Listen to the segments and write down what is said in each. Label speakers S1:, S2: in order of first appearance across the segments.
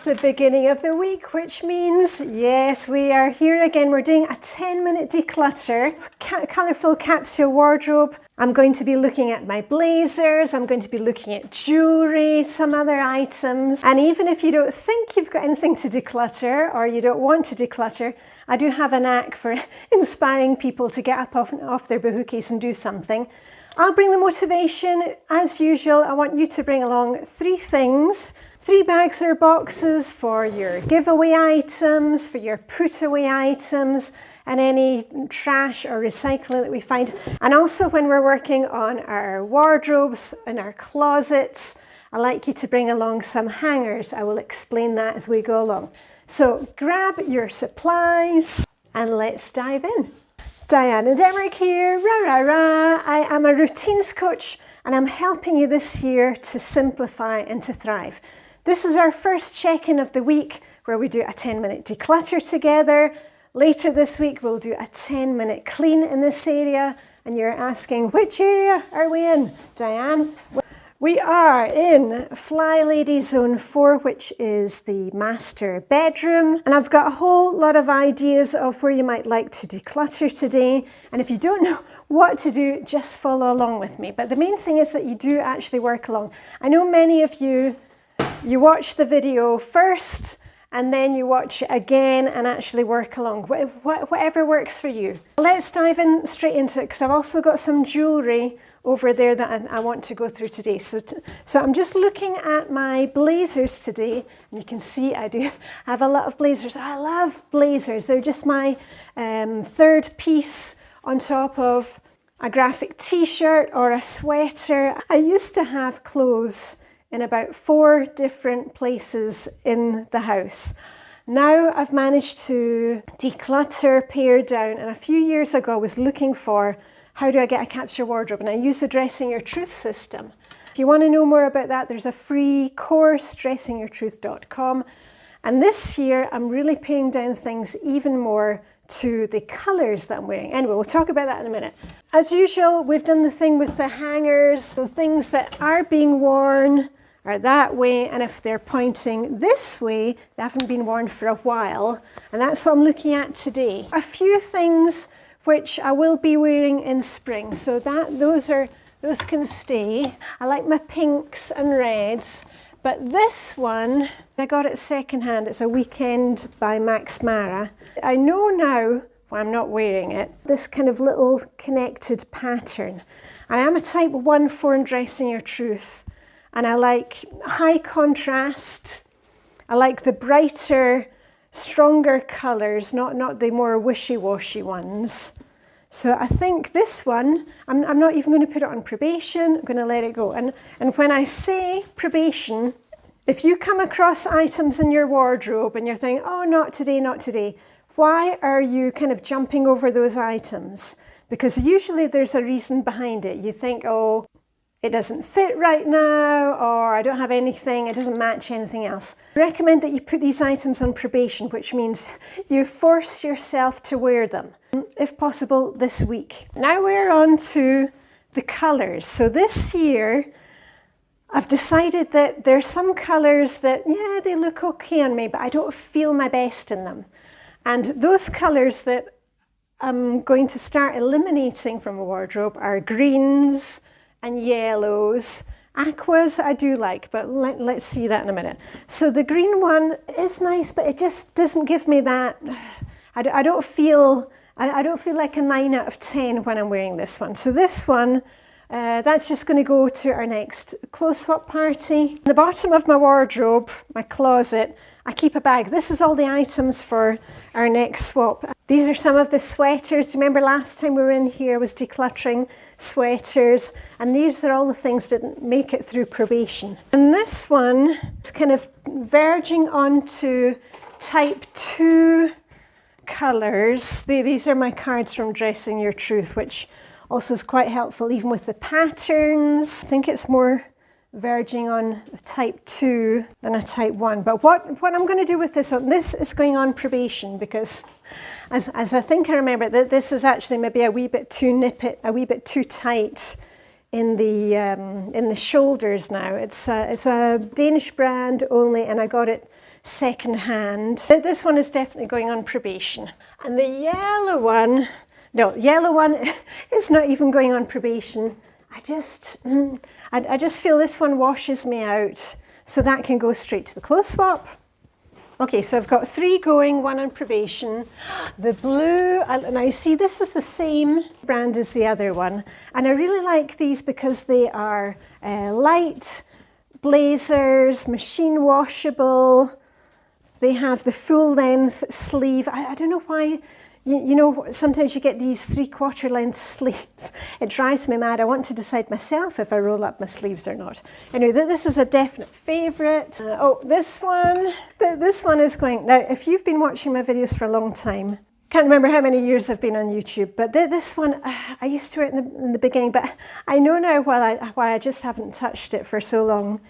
S1: It's the beginning of the week, which means, yes, we are here again. We're doing a 10-minute declutter, colourful capsule wardrobe. I'm going to be looking at my blazers, I'm going to be looking at jewellery, some other items. And even if you don't think you've got anything to declutter or you don't want to declutter, I do have a knack for inspiring people to get up off their bahukis and do something. I'll bring the motivation. As usual, I want you to bring along 3 things. 3 bags or boxes for your giveaway items, for your put away items, and any trash or recycling that we find. And also when we're working on our wardrobes and our closets, I like you to bring along some hangers. I will explain that as we go along. So grab your supplies and let's dive in. Diane and Emmerich here, rah rah rah. I am a routines coach and I'm helping you this year to simplify and to thrive. This is our first check-in of the week where we do a 10-minute declutter together. Later this week we'll do a 10-minute clean in this area, and you're asking, which area are we in, Diane? We are in Flylady Zone 4, which is the master bedroom. And I've got a whole lot of ideas of where you might like to declutter today. And if you don't know what to do, just follow along with me. But the main thing is that you do actually work along. I know many of you watch the video first and then you watch it again and actually work along, whatever works for you. Let's dive in straight into it, because I've also got some jewellery over there that I want to go through today. So I'm just looking at my blazers today, and you can see I do have a lot of blazers. I love blazers. They're just my third piece on top of a graphic t-shirt or a sweater. I used to have clothes in about 4 different places in the house. Now I've managed to declutter, pare down, and a few years ago I was looking for how do I get a capsule wardrobe, and I use the Dressing Your Truth system. If you want to know more about that, there's a free course, dressingyourtruth.com. And this year I'm really paring down things even more to the colours that I'm wearing. Anyway, we'll talk about that in a minute. As usual, we've done the thing with the hangers, the things that are being worn are that way, and if they're pointing this way, they haven't been worn for a while, and that's what I'm looking at today. A few things which I will be wearing in spring, so those can stay. I like my pinks and reds, but this one, I got it secondhand. It's a Weekend by Max Mara. I know now, when I'm not wearing it, this kind of little connected pattern. I am a type 1-4 in Dressing Your Truth. And I like high contrast. I like the brighter, stronger colours, not the more wishy-washy ones. So I think this one, I'm not even going to put it on probation. I'm going to let it go. And when I say probation, if you come across items in your wardrobe and you're thinking, oh, not today, not today, why are you kind of jumping over those items? Because usually there's a reason behind it. You think, oh, it doesn't fit right now, or I don't have anything, it doesn't match anything else. I recommend that you put these items on probation, which means you force yourself to wear them, if possible, this week. Now we're on to the colours. So this year, I've decided that there's some colours that, yeah, they look okay on me, but I don't feel my best in them. And those colours that I'm going to start eliminating from a wardrobe are greens and yellows. Aquas I do like, but let's see that in a minute. So the green one is nice, but it just doesn't give me that. I don't feel like a 9 out of 10 when I'm wearing this one. So this one, that's just going to go to our next clothes swap party. The bottom of my wardrobe, my closet, I keep a bag. This is all the items for our next swap. These are some of the sweaters. Do you remember last time we were in here, I was decluttering sweaters, and these are all the things that didn't make it through probation. And this one is kind of verging onto type 2 colours. These are my cards from Dressing Your Truth, which also is quite helpful even with the patterns. I think it's more verging on a type 2 than a type 1. But what I'm going to do with this one, this is going on probation, because as I think I remember, that this is actually maybe a wee bit too a wee bit too tight in the shoulders now. It's a Danish brand only, and I got it second hand. This one is definitely going on probation. And the yellow one, no, the yellow one is not even going on probation. I just feel this one washes me out, so that can go straight to the clothes swap. Okay, so I've got 3 going, 1 on probation. The blue, and I see this is the same brand as the other one. And I really like these because they are light blazers, machine washable. They have the full length sleeve. I don't know why, you know, sometimes you get these 3/4 length sleeves. It drives me mad. I want to decide myself if I roll up my sleeves or not. Anyway, this is a definite favourite. Oh, this one is going, now if you've been watching my videos for a long time, can't remember how many years I've been on YouTube, but this one, I used to wear it in the beginning, but I know now why I just haven't touched it for so long.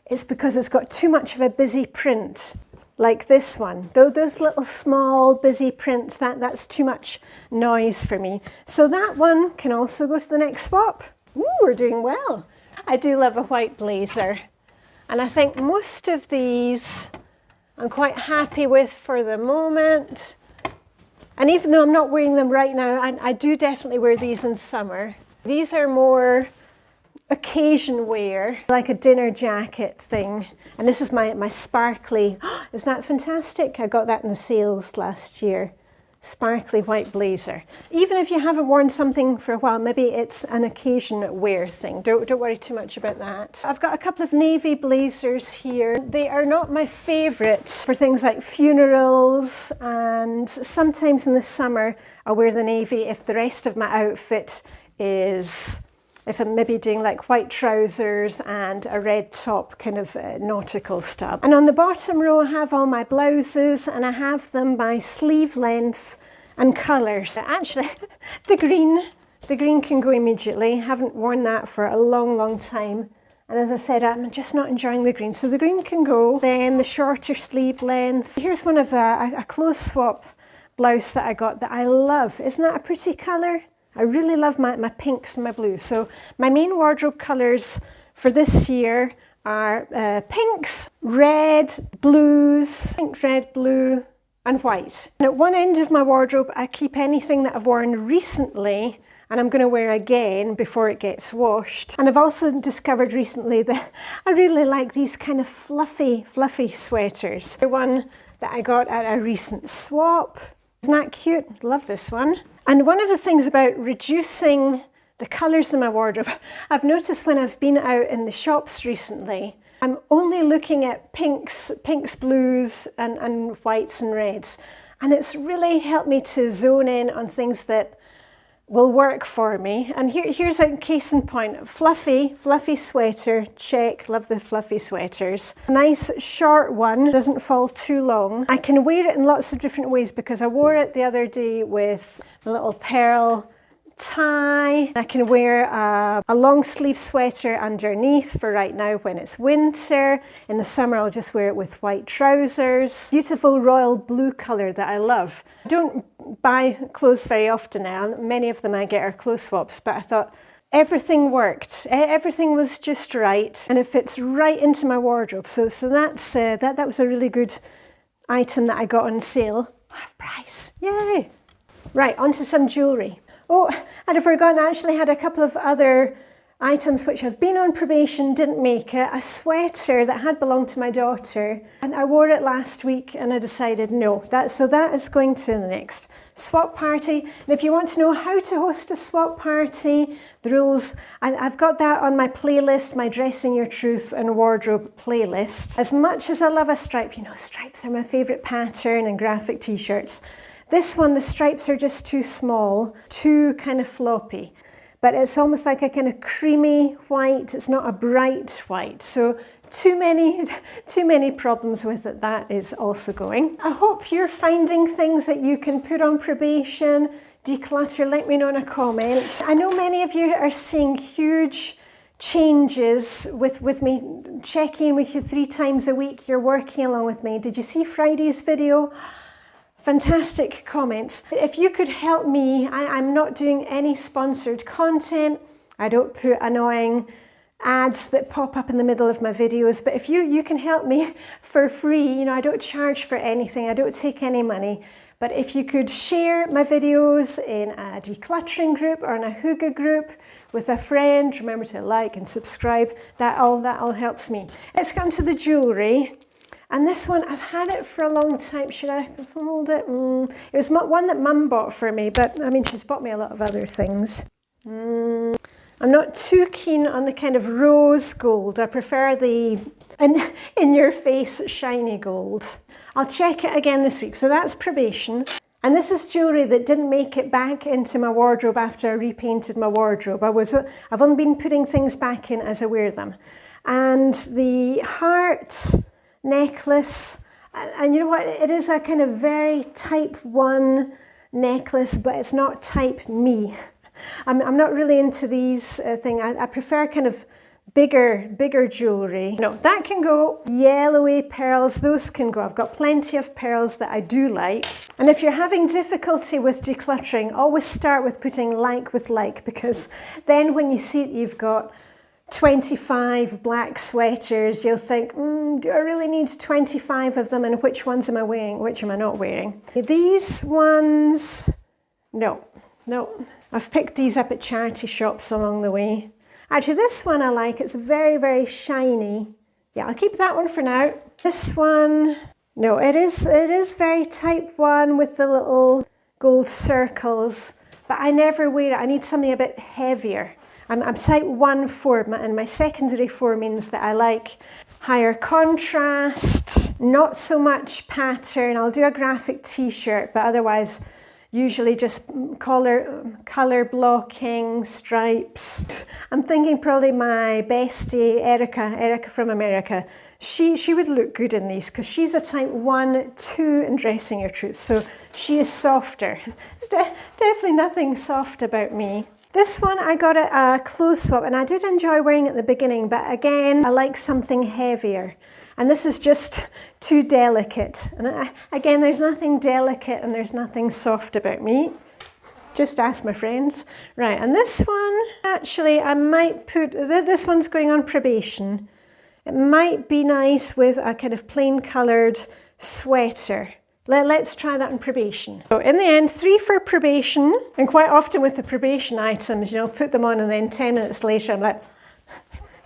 S1: It's because it's got too much of a busy print. Like this one, those little small busy prints, that's too much noise for me. So that one can also go to the next swap. Ooh, we're doing well. I do love a white blazer. And I think most of these I'm quite happy with for the moment. And even though I'm not wearing them right now, I do definitely wear these in summer. These are more occasion wear, like a dinner jacket thing. And this is my sparkly, isn't that fantastic? I got that in the sales last year. Sparkly white blazer. Even if you haven't worn something for a while, maybe it's an occasion wear thing. Don't worry too much about that. I've got a couple of navy blazers here. They are not my favourite for things like funerals, and sometimes in the summer I'll wear the navy if the rest of my outfit is, if I'm maybe doing like white trousers and a red top, kind of nautical style. And on the bottom row I have all my blouses, and I have them by sleeve length and colours. Actually, the green can go immediately. Haven't worn that for a long time. And as I said, I'm just not enjoying the green. So the green can go. Then the shorter sleeve length. Here's one of a clothes swap blouse that I got that I love. Isn't that a pretty colour? I really love my pinks and my blues. So my main wardrobe colours for this year are pinks, red, blues, pink, red, blue and white. And at one end of my wardrobe I keep anything that I've worn recently and I'm going to wear again before it gets washed. And I've also discovered recently that I really like these kind of fluffy sweaters. The one that I got at a recent swap. Isn't that cute? Love this one. And one of the things about reducing the colours in my wardrobe, I've noticed when I've been out in the shops recently, I'm only looking at pinks, blues and whites and reds. And it's really helped me to zone in on things that will work for me. And here's a case in point. Fluffy sweater, check, love the fluffy sweaters. Nice short one, doesn't fall too long. I can wear it in lots of different ways because I wore it the other day with a little pearl tie. I can wear a long sleeve sweater underneath for right now when it's winter. In the summer I'll just wear it with white trousers. Beautiful royal blue colour that I love. I don't buy clothes very often now. Many of them I get are clothes swaps, but I thought everything worked. Everything was just right and it fits right into my wardrobe. So that was a really good item that I got on sale. Half price, yay! Right, onto some jewellery. Oh, I'd have forgotten, I actually had a couple of other items which have been on probation, didn't make it. A sweater that had belonged to my daughter, and I wore it last week and I decided no. So that is going to the next swap party. And if you want to know how to host a swap party, the rules, I've got that on my playlist, my Dressing Your Truth and Wardrobe playlist. As much as I love a stripe, you know, stripes are my favourite pattern and graphic t-shirts. This one, the stripes are just too small, too kind of floppy. But it's almost like a kind of creamy white. It's not a bright white. So too many problems with it. That is also going. I hope you're finding things that you can put on probation, declutter. Let me know in a comment. I know many of you are seeing huge changes with me checking with you 3 times a week. You're working along with me. Did you see Friday's video? Fantastic comments. If you could help me, I'm not doing any sponsored content. I don't put annoying ads that pop up in the middle of my videos. But if you can help me for free, you know, I don't charge for anything, I don't take any money. But if you could share my videos in a decluttering group or in a Hygge group with a friend, remember to like and subscribe, that all helps me. Let's come to the jewellery. And this one, I've had it for a long time. Should I hold it? It was one that Mum bought for me, but I mean, she's bought me a lot of other things. I'm not too keen on the kind of rose gold. I prefer the in your face shiny gold. I'll check it again this week. So that's probation. And this is jewellery that didn't make it back into my wardrobe after I repainted my wardrobe. I've only been putting things back in as I wear them. And the heart necklace, and you know what, it is a kind of very type 1 necklace, but it's not type me. I'm not really into these things. I prefer kind of bigger jewellery. No, that can go. Yellowy pearls, those can go. I've got plenty of pearls that I do like. And if you're having difficulty with decluttering, always start with putting like with like, because then when you see that you've got 25 black sweaters, you'll think, do I really need 25 of them, and which ones am I wearing, which am I not wearing? These ones, no. I've picked these up at charity shops along the way. Actually, this one I like. It's very shiny. Yeah, I'll keep that one for now. This one, no, it is very type 1 with the little gold circles, but I never wear it. I need something a bit heavier. I'm type 1 form, and my secondary form means that I like higher contrast, not so much pattern. I'll do a graphic t-shirt, but otherwise usually just color blocking, stripes. I'm thinking probably my bestie, Erica from America, she would look good in these because she's a type 1, 2 in dressing your truth, so she is softer. There's definitely nothing soft about me. This one I got at a clothes swap, and I did enjoy wearing it at the beginning, but again, I like something heavier. And this is just too delicate. And again, there's nothing delicate and there's nothing soft about me. Just ask my friends. Right, and this one, actually, I might put, this one's going on probation. It might be nice with a kind of plain coloured sweater. Let's try that on probation. So in the end, 3 for probation. And quite often with the probation items, you know, put them on and then 10 minutes later, I'm like,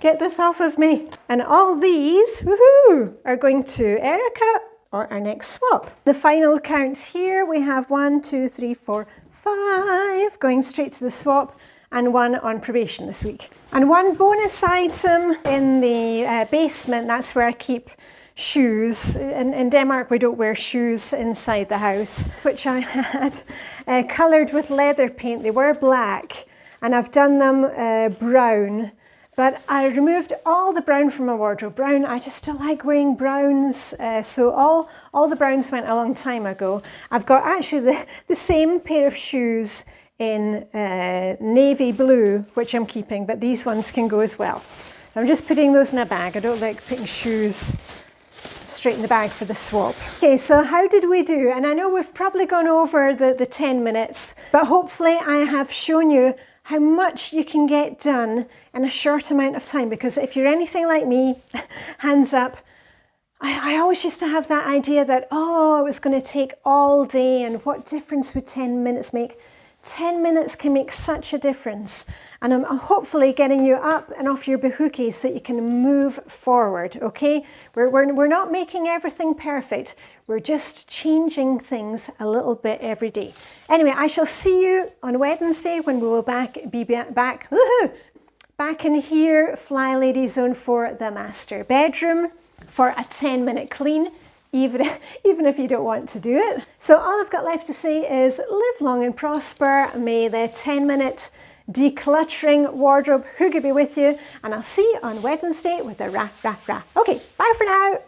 S1: get this off of me. And all these, woohoo, are going to Erica or our next swap. The final count here, we have 1, 2, 3, 4, 5 going straight to the swap, and 1 on probation this week. And 1 bonus item in the basement, that's where I keep shoes. In Denmark, we don't wear shoes inside the house, which I had coloured with leather paint. They were black, and I've done them brown. But I removed all the brown from my wardrobe. Brown, I just don't like wearing browns. So all the browns went a long time ago. I've got actually the same pair of shoes in navy blue, which I'm keeping, but these ones can go as well. I'm just putting those in a bag. I don't like putting shoes straight in the bag for the swap. Okay, so how did we do? And I know we've probably gone over the 10 minutes, but hopefully I have shown you how much you can get done in a short amount of time, because if you're anything like me, hands up, I always used to have that idea that, oh, it was going to take all day, and what difference would 10 minutes make? 10 minutes can make such a difference. And I'm hopefully getting you up and off your bahookie so that you can move forward, okay? We're not making everything perfect. We're just changing things a little bit every day. Anyway, I shall see you on Wednesday when we will be back in here, Flylady Zone for the master bedroom for a 10-minute clean, even if you don't want to do it. So all I've got left to say is live long and prosper. May the 10-minute decluttering wardrobe Hygge be with you, and I'll see you on Wednesday with a rah. Okay, bye for now.